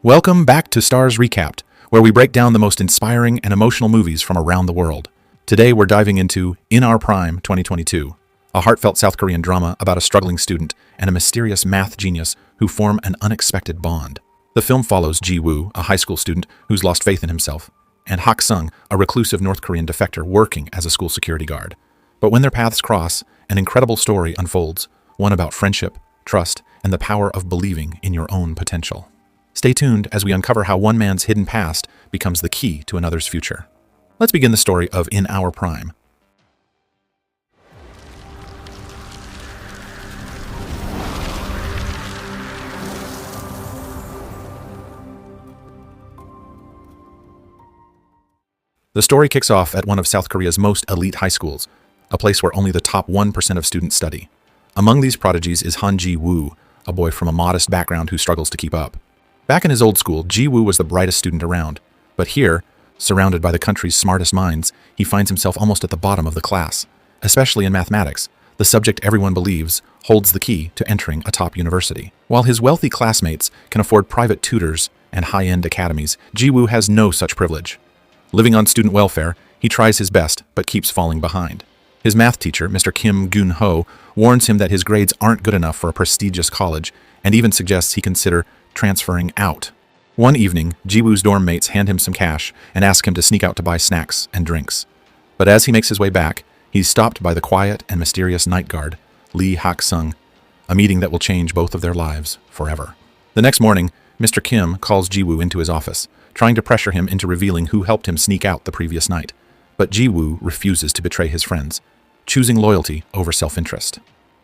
Welcome back to Starz Recapped, where we break down the most inspiring and emotional movies from around the world. Today we're diving into In Our Prime 2022, a heartfelt South Korean drama about a struggling student and a mysterious math genius who form an unexpected bond. The film follows Ji-woo, a high school student who's lost faith in himself, and Hak-sung, a reclusive North Korean defector working as a school security guard. But when their paths cross, an incredible story unfolds, one about friendship, trust, and the power of believing in your own potential. Stay tuned as we uncover how one man's hidden past becomes the key to another's future. Let's begin the story of In Our Prime. The story kicks off at one of South Korea's most elite high schools, a place where only the top 1% of students study. Among these prodigies is Han Ji-woo, a boy from a modest background who struggles to keep up. Back in his old school, Ji-woo was the brightest student around, but here, surrounded by the country's smartest minds, he finds himself almost at the bottom of the class, especially in mathematics, the subject everyone believes holds the key to entering a top university. While his wealthy classmates can afford private tutors and high-end academies, Ji-woo has no such privilege. Living on student welfare, he tries his best but keeps falling behind. His math teacher, Mr. Kim Gun-ho, warns him that his grades aren't good enough for a prestigious college and even suggests he consider transferring out. One evening, Ji-woo's dorm mates hand him some cash and ask him to sneak out to buy snacks and drinks. But as he makes his way back, he's stopped by the quiet and mysterious night guard, Lee Hak-sung, a meeting that will change both of their lives forever. The next morning, Mr. Kim calls Ji-woo into his office, trying to pressure him into revealing who helped him sneak out the previous night. But Ji-woo refuses to betray his friends, choosing loyalty over self-interest.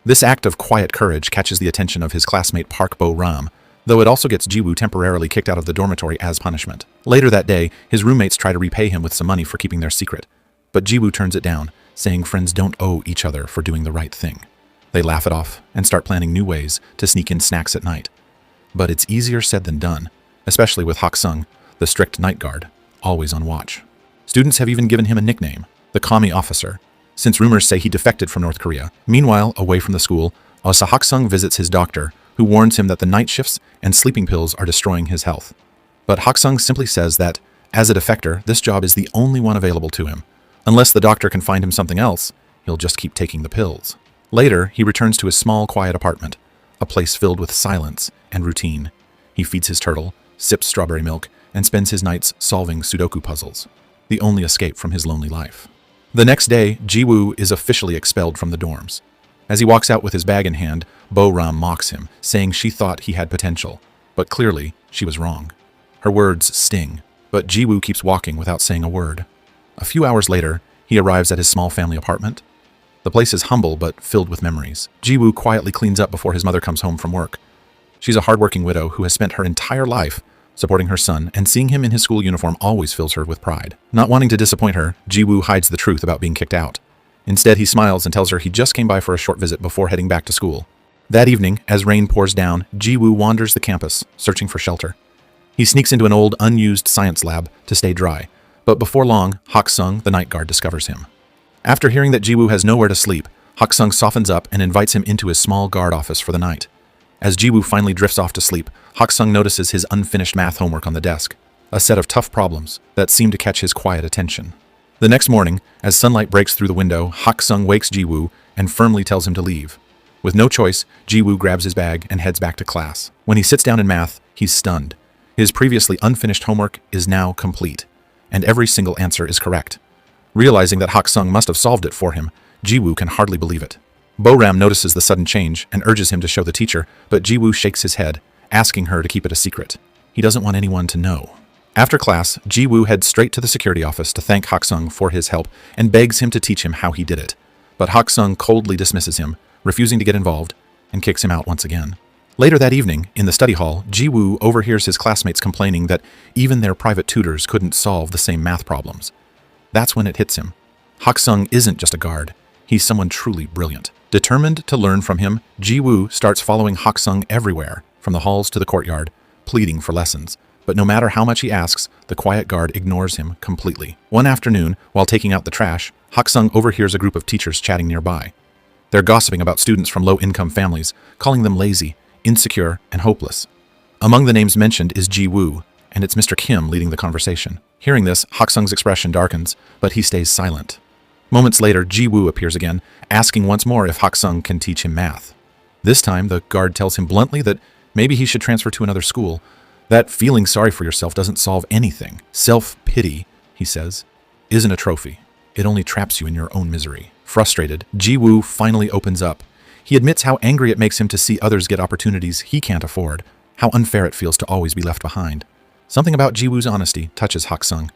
This act of quiet courage catches the attention of his classmate Park Bo-ram, though it also gets Ji-woo temporarily kicked out of the dormitory as punishment. Later that day, his roommates try to repay him with some money for keeping their secret, but Ji-woo turns it down, saying friends don't owe each other for doing the right thing. They laugh it off and start planning new ways to sneak in snacks at night. But it's easier said than done, especially with Hak-sung, the strict night guard, always on watch. Students have even given him a nickname, the Commie Officer, since rumors say he defected from North Korea. Meanwhile, away from the school, Hak-sung visits his doctor, who warns him that the night shifts and sleeping pills are destroying his health. But Hak-sung simply says that, as a defector, this job is the only one available to him. Unless the doctor can find him something else, he'll just keep taking the pills. Later, he returns to his small, quiet apartment, a place filled with silence and routine. He feeds his turtle, sips strawberry milk, and spends his nights solving Sudoku puzzles, the only escape from his lonely life. The next day, Ji-woo is officially expelled from the dorms. As he walks out with his bag in hand, Bo-ram mocks him, saying she thought he had potential, but clearly she was wrong. Her words sting, but Ji-woo keeps walking without saying a word. A few hours later, he arrives at his small family apartment. The place is humble but filled with memories. Ji-woo quietly cleans up before his mother comes home from work. She's a hardworking widow who has spent her entire life supporting her son, and seeing him in his school uniform always fills her with pride. Not wanting to disappoint her, Ji-woo hides the truth about being kicked out. Instead, he smiles and tells her he just came by for a short visit before heading back to school. That evening, as rain pours down, Ji-woo wanders the campus, searching for shelter. He sneaks into an old, unused science lab to stay dry, but before long, Hak-sung, the night guard, discovers him. After hearing that Ji-woo has nowhere to sleep, Hak-sung softens up and invites him into his small guard office for the night. As Ji-woo finally drifts off to sleep, Hak-sung notices his unfinished math homework on the desk, a set of tough problems that seem to catch his quiet attention. The next morning, as sunlight breaks through the window, Hak-sung wakes Ji-woo and firmly tells him to leave. With no choice, Ji-woo grabs his bag and heads back to class. When he sits down in math, he's stunned. His previously unfinished homework is now complete, and every single answer is correct. Realizing that Hak-sung must have solved it for him, Ji-woo can hardly believe it. Bo-ram notices the sudden change and urges him to show the teacher, but Ji-woo shakes his head, asking her to keep it a secret. He doesn't want anyone to know. After class, Ji-woo heads straight to the security office to thank Hak-sung for his help and begs him to teach him how he did it. But Hak-sung coldly dismisses him, refusing to get involved, and kicks him out once again. Later that evening, in the study hall, Ji-woo overhears his classmates complaining that even their private tutors couldn't solve the same math problems. That's when it hits him. Hak-sung isn't just a guard. He's someone truly brilliant. Determined to learn from him, Ji-woo starts following Hak-sung everywhere, from the halls to the courtyard, pleading for lessons. But no matter how much he asks, the quiet guard ignores him completely. One afternoon, while taking out the trash, Hak-sung overhears a group of teachers chatting nearby. They're gossiping about students from low-income families, calling them lazy, insecure, and hopeless. Among the names mentioned is Ji-woo, and it's Mr. Kim leading the conversation. Hearing this, Hak-sung's expression darkens, but he stays silent. Moments later, Ji-woo appears again, asking once more if Hak-sung can teach him math. This time, the guard tells him bluntly that maybe he should transfer to another school. That feeling sorry for yourself doesn't solve anything. Self-pity, he says, isn't a trophy. It only traps you in your own misery. Frustrated, Ji-woo finally opens up. He admits how angry it makes him to see others get opportunities he can't afford, how unfair it feels to always be left behind. Something about Ji-woo's honesty touches Hak-sung.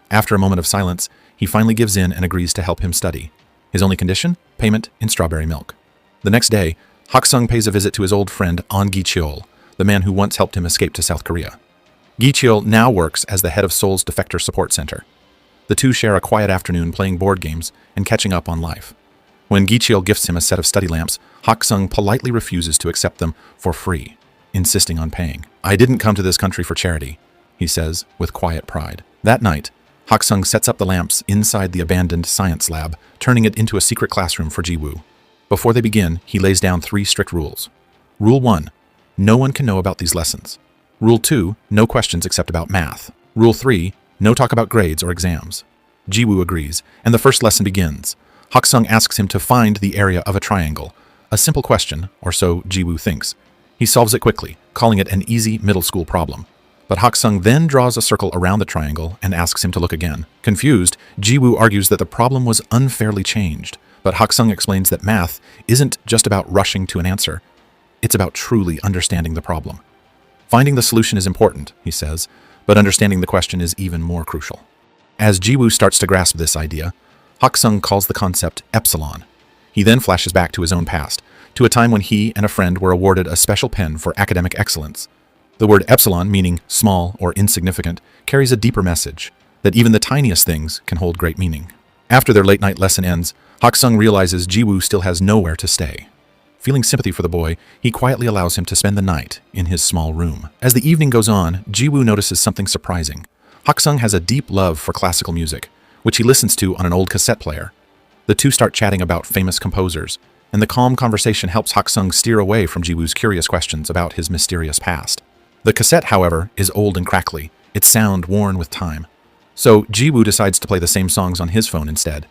After a moment of silence, he finally gives in and agrees to help him study. His only condition? Payment in strawberry milk. The next day, Hak-sung pays a visit to his old friend An Gi-cheol, the man who once helped him escape to South Korea. Gi-cheol now works as the head of Seoul's defector support center. The two share a quiet afternoon playing board games and catching up on life. When Gi-cheol gifts him a set of study lamps, Hak-sung politely refuses to accept them for free, insisting on paying. "I didn't come to this country for charity," he says with quiet pride. That night, Hak-sung sets up the lamps inside the abandoned science lab, turning it into a secret classroom for Ji-woo. Before they begin, he lays down 3 strict rules. Rule 1, no one can know about these lessons. Rule 2, no questions except about math. Rule 3, no talk about grades or exams. Ji-woo agrees, and the first lesson begins. Hak-sung asks him to find the area of a triangle. A simple question, or so Ji-woo thinks. He solves it quickly, calling it an easy middle school problem. But Hak-sung then draws a circle around the triangle and asks him to look again. Confused, Ji-woo argues that the problem was unfairly changed, but Hak-sung explains that math isn't just about rushing to an answer. It's about truly understanding the problem. Finding the solution is important, he says, but understanding the question is even more crucial. As Ji-woo starts to grasp this idea, Hak-sung calls the concept epsilon. He then flashes back to his own past, to a time when he and a friend were awarded a special pen for academic excellence. The word epsilon, meaning small or insignificant, carries a deeper message, that even the tiniest things can hold great meaning. After their late-night lesson ends, Hak-sung realizes Ji-woo still has nowhere to stay. Feeling sympathy for the boy, he quietly allows him to spend the night in his small room. As the evening goes on, Ji-woo notices something surprising. Hak-sung has a deep love for classical music, which he listens to on an old cassette player. The two start chatting about famous composers, and the calm conversation helps Hak-sung steer away from Ji-woo's curious questions about his mysterious past. The cassette, however, is old and crackly, its sound worn with time. So Ji-woo decides to play the same songs on his phone instead.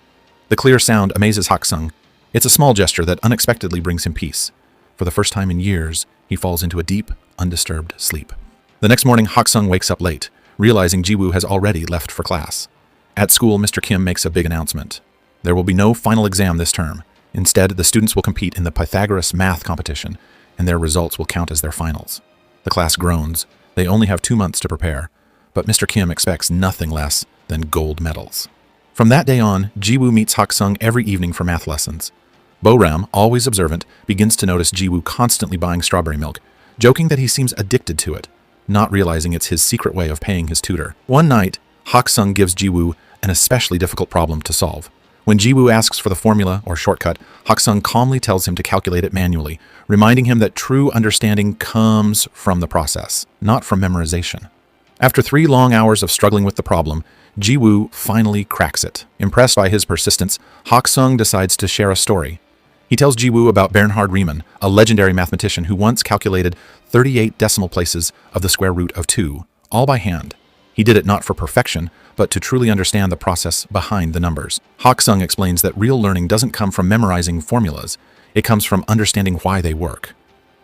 The clear sound amazes Hak-sung. It's a small gesture that unexpectedly brings him peace. For the first time in years, he falls into a deep, undisturbed sleep. The next morning, Hak-sung wakes up late, realizing Ji-woo has already left for class. At school, Mr. Kim makes a big announcement. There will be no final exam this term. Instead, the students will compete in the Pythagoras math competition, and their results will count as their finals. The class groans. They only have 2 months to prepare, but Mr. Kim expects nothing less than gold medals. From that day on, Ji-woo meets Hak-sung every evening for math lessons. Bo-ram, always observant, begins to notice Ji-woo constantly buying strawberry milk, joking that he seems addicted to it, not realizing it's his secret way of paying his tutor. One night, Hak-sung gives Ji-woo an especially difficult problem to solve. When Ji-woo asks for the formula or shortcut, Hak-sung calmly tells him to calculate it manually, reminding him that true understanding comes from the process, not from memorization. After 3 long hours of struggling with the problem, Ji-woo finally cracks it. Impressed by his persistence, Hak-sung decides to share a story. He tells Ji-woo about Bernhard Riemann, a legendary mathematician who once calculated 38 decimal places of the square root of 2, all by hand. He did it not for perfection, but to truly understand the process behind the numbers. Hak-sung explains that real learning doesn't come from memorizing formulas. It comes from understanding why they work.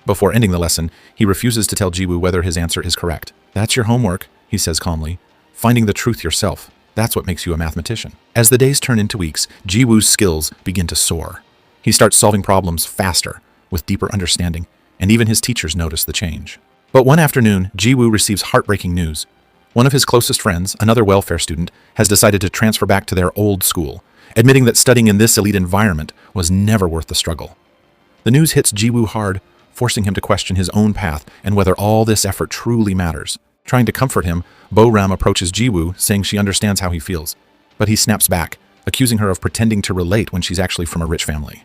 Before ending the lesson, he refuses to tell Ji-woo whether his answer is correct. "That's your homework," he says calmly. "Finding the truth yourself, that's what makes you a mathematician." As the days turn into weeks, Ji-woo's skills begin to soar. He starts solving problems faster, with deeper understanding, and even his teachers notice the change. But one afternoon, Ji-woo receives heartbreaking news. One of his closest friends, another welfare student, has decided to transfer back to their old school, admitting that studying in this elite environment was never worth the struggle. The news hits Ji-woo hard, forcing him to question his own path and whether all this effort truly matters. Trying to comfort him, Bo-ram approaches Ji-woo, saying she understands how he feels. But he snaps back, accusing her of pretending to relate when she's actually from a rich family.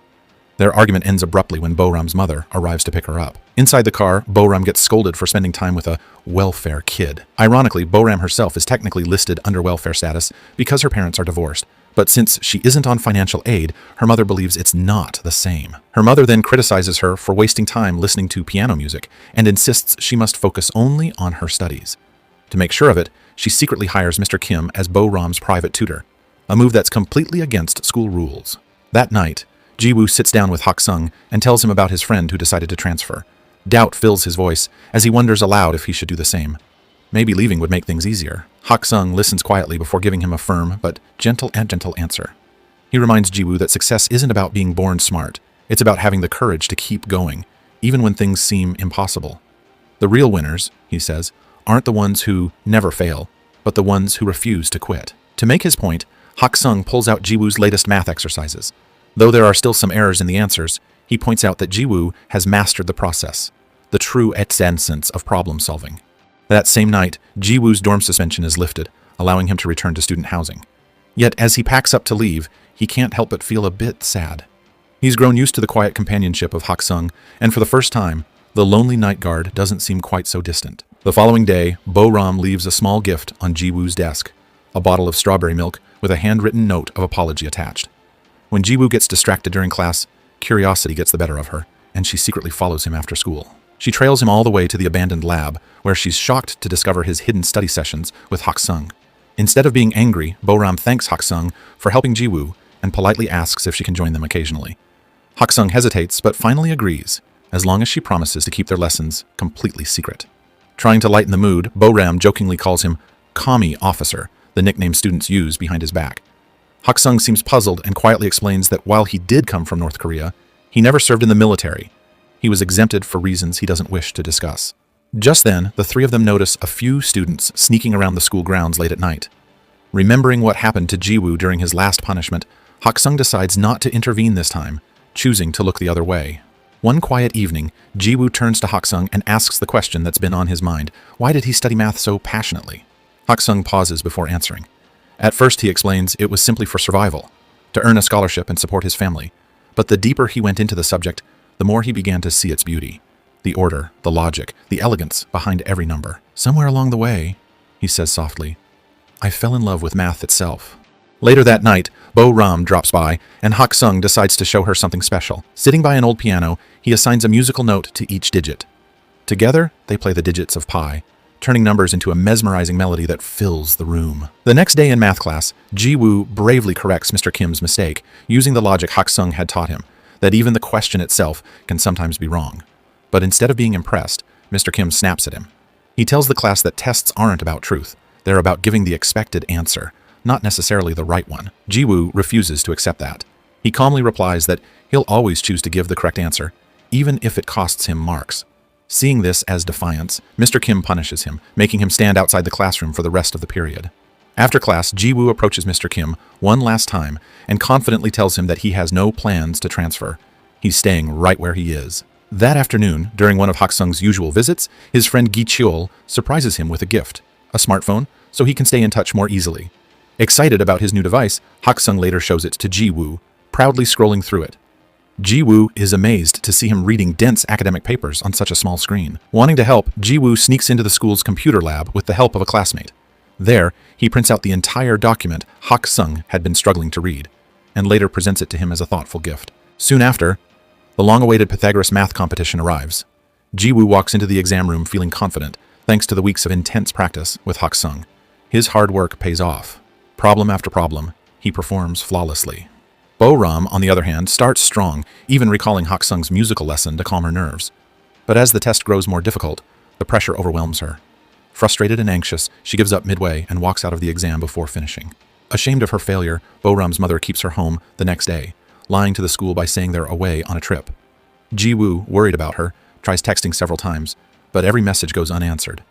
Their argument ends abruptly when Bo-ram's mother arrives to pick her up. Inside the car, Bo-ram gets scolded for spending time with a welfare kid. Ironically, Bo-ram herself is technically listed under welfare status because her parents are divorced, But since she isn't on financial aid, her mother believes it's not the same. Her mother then criticizes her for wasting time listening to piano music and insists she must focus only on her studies. To make sure of it, she secretly hires Mr. Kim as Bo-ram's private tutor, a move that's completely against school rules. That night, Ji-woo sits down with Hak-sung and tells him about his friend who decided to transfer. Doubt fills his voice as he wonders aloud if he should do the same. Maybe leaving would make things easier. Hak-sung listens quietly before giving him a firm but gentle answer. He reminds Ji-woo that success isn't about being born smart. It's about having the courage to keep going, even when things seem impossible. The real winners, he says, aren't the ones who never fail, but the ones who refuse to quit. To make his point, Hak-sung pulls out Ji-woo's latest math exercises. Though there are still some errors in the answers, he points out that Ji-woo has mastered the process, the true essence of problem solving. That same night, Ji-woo's dorm suspension is lifted, allowing him to return to student housing. Yet as he packs up to leave, he can't help but feel a bit sad. He's grown used to the quiet companionship of Hak-sung, and for the first time, the lonely night guard doesn't seem quite so distant. The following day, Bo-ram leaves a small gift on Ji-woo's desk, a bottle of strawberry milk with a handwritten note of apology attached. When Ji-woo gets distracted during class, curiosity gets the better of her, and she secretly follows him after school. She trails him all the way to the abandoned lab, where she's shocked to discover his hidden study sessions with Hak-sung. Instead of being angry, Bo-ram thanks Hak-sung for helping Ji-woo and politely asks if she can join them occasionally. Hak-sung hesitates, but finally agrees, as long as she promises to keep their lessons completely secret. Trying to lighten the mood, Bo-ram jokingly calls him Commie Officer, the nickname students use behind his back. Hak-sung seems puzzled and quietly explains that while he did come from North Korea, he never served in the military. He was exempted for reasons he doesn't wish to discuss. Just then, the three of them notice a few students sneaking around the school grounds late at night. Remembering what happened to Ji-woo during his last punishment, Hak-sung decides not to intervene this time, choosing to look the other way. One quiet evening, Ji-woo turns to Hak-sung and asks the question that's been on his mind. Why did he study math so passionately? Hak-sung pauses before answering. At first he explains it was simply for survival, to earn a scholarship and support his family. But the deeper he went into the subject, the more he began to see its beauty. The order, the logic, the elegance behind every number. Somewhere along the way, he says softly, I fell in love with math itself. Later that night, Bo-ram drops by, and Hak-sung decides to show her something special. Sitting by an old piano, he assigns a musical note to each digit. Together, they play the digits of pi, turning numbers into a mesmerizing melody that fills the room. The next day in math class, Ji-woo bravely corrects Mr. Kim's mistake, using the logic Hak-sung had taught him, that even the question itself can sometimes be wrong. But instead of being impressed, Mr. Kim snaps at him. He tells the class that tests aren't about truth. They're about giving the expected answer, not necessarily the right one. Ji-woo refuses to accept that. He calmly replies that he'll always choose to give the correct answer, even if it costs him marks. Seeing this as defiance, Mr. Kim punishes him, making him stand outside the classroom for the rest of the period. After class, Ji-woo approaches Mr. Kim one last time and confidently tells him that he has no plans to transfer. He's staying right where he is. That afternoon, during one of Hak-sung's usual visits, his friend Gi-cheol surprises him with a gift, a smartphone, so he can stay in touch more easily. Excited about his new device, Hak-sung later shows it to Ji-woo, proudly scrolling through it. Ji-woo is amazed to see him reading dense academic papers on such a small screen. Wanting to help, Ji-woo sneaks into the school's computer lab with the help of a classmate. There, he prints out the entire document Hak-sung had been struggling to read, and later presents it to him as a thoughtful gift. Soon after, the long-awaited Pythagoras math competition arrives. Ji-woo walks into the exam room feeling confident, thanks to the weeks of intense practice with Hak-sung. His hard work pays off. Problem after problem, he performs flawlessly. Bo-ram, on the other hand, starts strong, even recalling Hak-sung's musical lesson to calm her nerves. But as the test grows more difficult, the pressure overwhelms her. Frustrated and anxious, she gives up midway and walks out of the exam before finishing. Ashamed of her failure, Bo-ram's mother keeps her home the next day, lying to the school by saying they're away on a trip. Ji-woo, worried about her, tries texting several times, but every message goes unanswered.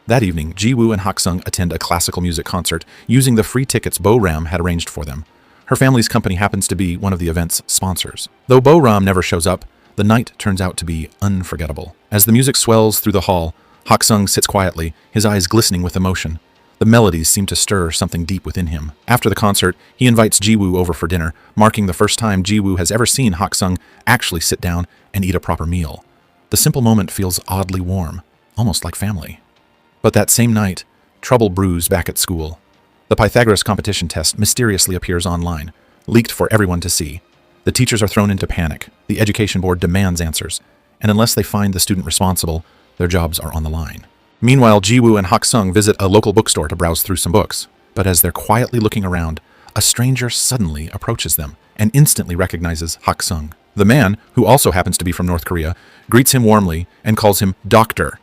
That evening, Ji-woo and Hak-sung attend a classical music concert using the free tickets Bo-ram had arranged for them. Her family's company happens to be one of the event's sponsors. Though Bo-ram never shows up, the night turns out to be unforgettable. As the music swells through the hall, Hak-sung sits quietly, his eyes glistening with emotion. The melodies seem to stir something deep within him. After the concert, he invites Ji-woo over for dinner, marking the first time Ji-woo has ever seen Hak-sung actually sit down and eat a proper meal. The simple moment feels oddly warm, almost like family. But that same night, trouble brews back at school. The Pythagoras competition test mysteriously appears online, leaked for everyone to see. The teachers are thrown into panic. The education board demands answers, and unless they find the student responsible, their jobs are on the line. Meanwhile, Ji-woo and Hak-sung visit a local bookstore to browse through some books. But as they're quietly looking around, a stranger suddenly approaches them and instantly recognizes Hak-sung. The man, who also happens to be from North Korea, greets him warmly and calls him Doctor.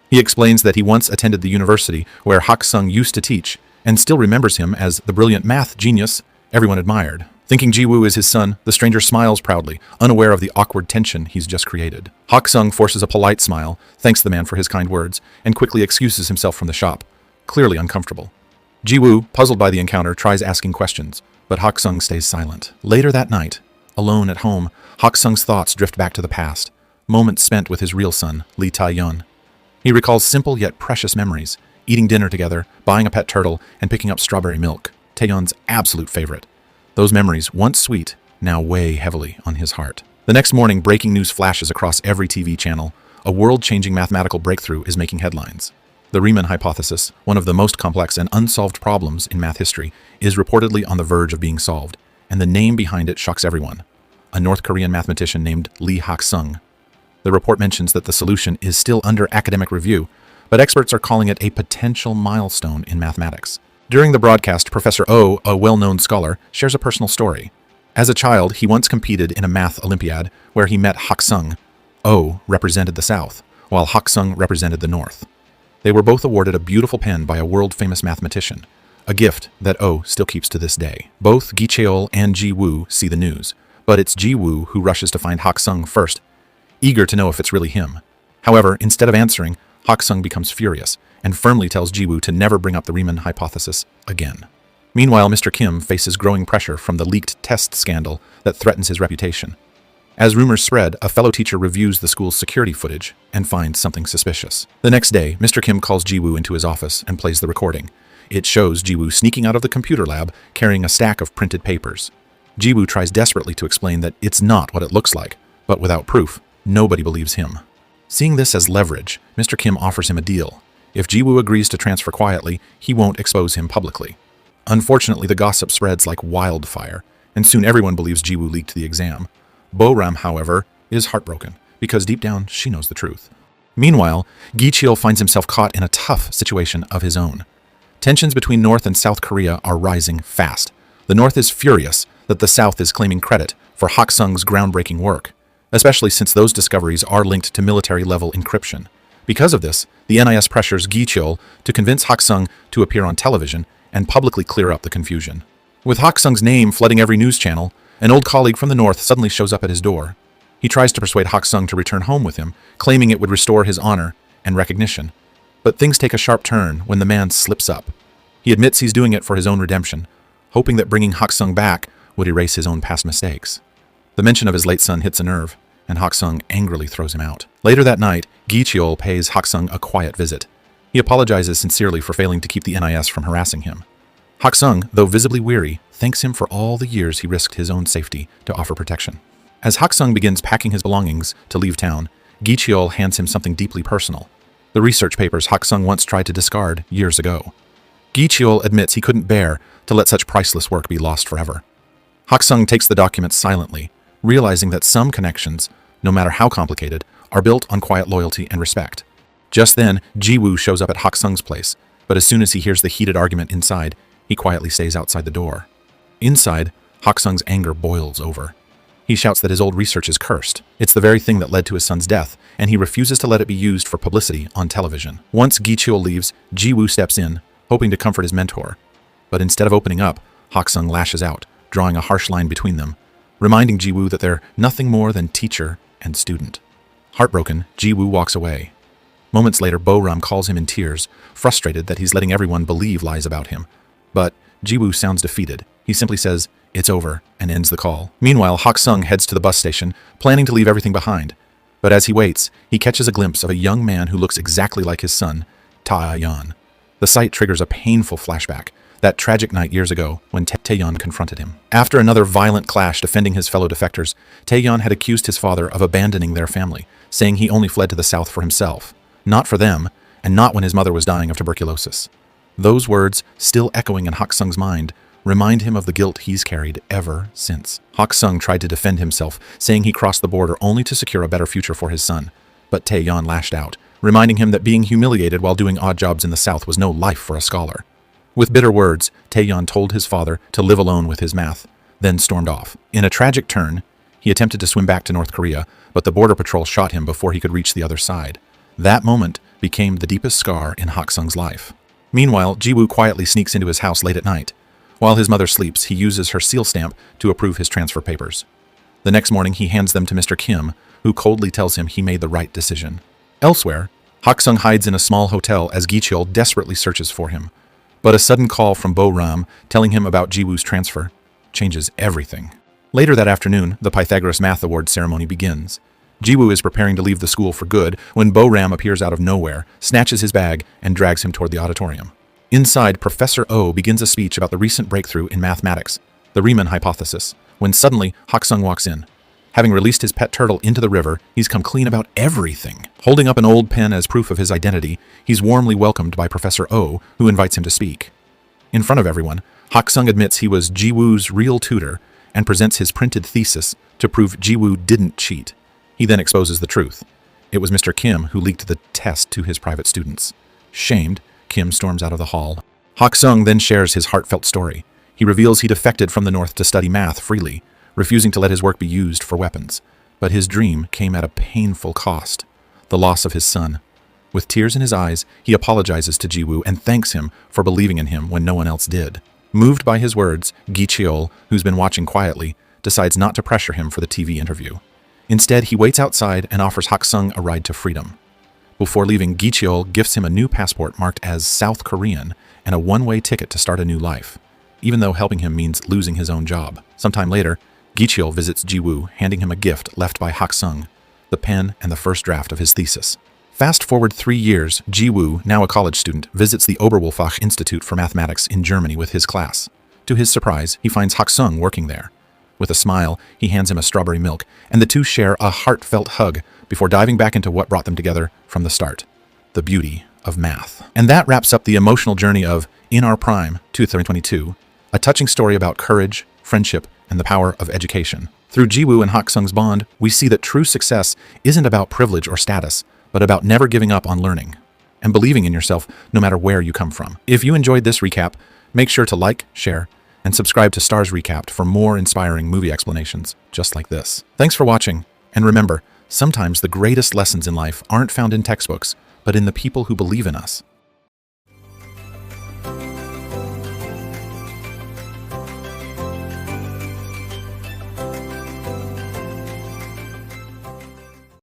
He explains that he once attended the university where Hak-sung used to teach and still remembers him as the brilliant math genius everyone admired. Thinking Ji-woo is his son, the stranger smiles proudly, unaware of the awkward tension he's just created. Hak-sung forces a polite smile, thanks the man for his kind words, and quickly excuses himself from the shop, clearly uncomfortable. Ji-woo, puzzled by the encounter, tries asking questions, but Hak-sung stays silent. Later that night, alone at home, Hak-sung's thoughts drift back to the past, moments spent with his real son, Lee Tae-yeon. He recalls simple yet precious memories, eating dinner together, buying a pet turtle, and picking up strawberry milk, Tae-yeon's absolute favorite. Those memories, once sweet, now weigh heavily on his heart. The next morning, breaking news flashes across every TV channel. A world-changing mathematical breakthrough is making headlines. The Riemann hypothesis, one of the most complex and unsolved problems in math history, is reportedly on the verge of being solved, and the name behind it shocks everyone. A North Korean mathematician named Lee Hak-sung. The report mentions that the solution is still under academic review, but experts are calling it a potential milestone in mathematics. During the broadcast, Professor Oh, a well-known scholar, shares a personal story. As a child, he once competed in a math Olympiad where he met Hak-sung. Oh represented the South, while Hak-sung represented the North. They were both awarded a beautiful pen by a world-famous mathematician, a gift that Oh still keeps to this day. Both Gi Cheol and Ji-woo see the news, but it's Ji-woo who rushes to find Hak-sung first, eager to know if it's really him. However, instead of answering, Hak-sung becomes furious and firmly tells Ji-woo to never bring up the Riemann hypothesis again. Meanwhile, Mr. Kim faces growing pressure from the leaked test scandal that threatens his reputation. As rumors spread, a fellow teacher reviews the school's security footage and finds something suspicious. The next day, Mr. Kim calls Ji-woo into his office and plays the recording. It shows Ji-woo sneaking out of the computer lab carrying a stack of printed papers. Ji-woo tries desperately to explain that it's not what it looks like, but without proof, nobody believes him. Seeing this as leverage, Mr. Kim offers him a deal. If Ji-woo agrees to transfer quietly, he won't expose him publicly. Unfortunately, the gossip spreads like wildfire, and soon everyone believes Ji-woo leaked the exam. Bo-ram, however, is heartbroken, because deep down, she knows the truth. Meanwhile, Gi Cheol finds himself caught in a tough situation of his own. Tensions between North and South Korea are rising fast. The North is furious that the South is claiming credit for Hak-sung's groundbreaking work, especially since those discoveries are linked to military-level encryption. Because of this, the NIS pressures Gi Cheol to convince Hak-sung to appear on television and publicly clear up the confusion. With Hak-sung's name flooding every news channel, an old colleague from the North suddenly shows up at his door. He tries to persuade Hak-sung to return home with him, claiming it would restore his honor and recognition. But things take a sharp turn when the man slips up. He admits he's doing it for his own redemption, hoping that bringing Hak-sung back would erase his own past mistakes. The mention of his late son hits a nerve, and Hak-sung angrily throws him out. Later that night, Gi Cheol pays Hak-sung a quiet visit. He apologizes sincerely for failing to keep the NIS from harassing him. Hak-sung, though visibly weary, thanks him for all the years he risked his own safety to offer protection. As Hak-sung begins packing his belongings to leave town, Gi Cheol hands him something deeply personal, the research papers Hak-sung once tried to discard years ago. Gi Cheol admits he couldn't bear to let such priceless work be lost forever. Hak-sung takes the documents silently, realizing that some connections, no matter how complicated, are built on quiet loyalty and respect. Just then, Ji-woo shows up at Hak-sung's place, but as soon as he hears the heated argument inside, he quietly stays outside the door. Inside, Hak-sung's anger boils over. He shouts that his old research is cursed. It's the very thing that led to his son's death, and he refuses to let it be used for publicity on television. Once Gi Cheol leaves, Ji-woo steps in, hoping to comfort his mentor. But instead of opening up, Hak-sung lashes out, drawing a harsh line between them, reminding Ji-woo that they're nothing more than teacher and student. Heartbroken, Ji-woo walks away. Moments later, Bo-ram calls him in tears, frustrated that he's letting everyone believe lies about him. But Ji-woo sounds defeated. He simply says, "It's over," and ends the call. Meanwhile, Hak-sung heads to the bus station, planning to leave everything behind. But as he waits, he catches a glimpse of a young man who looks exactly like his son, Tae-yeon. The sight triggers a painful flashback, that tragic night years ago when Tae-yeon confronted him. After another violent clash defending his fellow defectors, Tae-yeon had accused his father of abandoning their family, saying he only fled to the south for himself, not for them, and not when his mother was dying of tuberculosis. Those words, still echoing in Hak-sung's mind, remind him of the guilt he's carried ever since. Hak-sung tried to defend himself, saying he crossed the border only to secure a better future for his son. But Tae-yeon lashed out, reminding him that being humiliated while doing odd jobs in the South was no life for a scholar. With bitter words, Tae-yeon told his father to live alone with his math, then stormed off. In a tragic turn, he attempted to swim back to North Korea, but the border patrol shot him before he could reach the other side. That moment became the deepest scar in Hak-sung's life. Meanwhile, Ji-woo quietly sneaks into his house late at night. While his mother sleeps, he uses her seal stamp to approve his transfer papers. The next morning, he hands them to Mr. Kim, who coldly tells him he made the right decision. Elsewhere, Hak-sung hides in a small hotel as Gi-cheol desperately searches for him. But a sudden call from Bo-ram telling him about Ji-woo's transfer changes everything. Later that afternoon, the Pythagoras Math Award ceremony begins. Ji-woo is preparing to leave the school for good when Bo-ram appears out of nowhere, snatches his bag, and drags him toward the auditorium. Inside, Professor Oh begins a speech about the recent breakthrough in mathematics, the Riemann hypothesis, when suddenly Hak-sung walks in. Having released his pet turtle into the river, he's come clean about everything. Holding up an old pen as proof of his identity, he's warmly welcomed by Professor Oh, who invites him to speak. In front of everyone, Hak-sung admits he was Ji-woo's real tutor and presents his printed thesis to prove Ji-woo didn't cheat. He then exposes the truth. It was Mr. Kim who leaked the test to his private students. Shamed, Kim storms out of the hall. Hak-sung then shares his heartfelt story. He reveals he defected from the North to study math freely, refusing to let his work be used for weapons. But his dream came at a painful cost, the loss of his son. With tears in his eyes, he apologizes to Ji-woo and thanks him for believing in him when no one else did. Moved by his words, Gi-cheol, who's been watching quietly, decides not to pressure him for the TV interview. Instead, he waits outside and offers Hak-sung a ride to freedom. Before leaving, Gi-cheol gifts him a new passport marked as South Korean and a one-way ticket to start a new life, even though helping him means losing his own job. Sometime later, Gi-cheol visits Ji-woo, handing him a gift left by Hak-sung, the pen and the first draft of his thesis. Fast forward 3 years, Ji-woo, now a college student, visits the Oberwolfach Institute for Mathematics in Germany with his class. To his surprise, he finds Hak-sung working there. With a smile, he hands him a strawberry milk, and the two share a heartfelt hug before diving back into what brought them together from the start, the beauty of math. And that wraps up the emotional journey of In Our Prime 2022, a touching story about courage, friendship, and the power of education. Through Ji-woo and Hak-sung's bond, we see that true success isn't about privilege or status, but about never giving up on learning and believing in yourself no matter where you come from. If you enjoyed this recap, make sure to like, share, and subscribe to Starz Recapped for more inspiring movie explanations just like this. Thanks for watching, and remember, sometimes the greatest lessons in life aren't found in textbooks, but in the people who believe in us.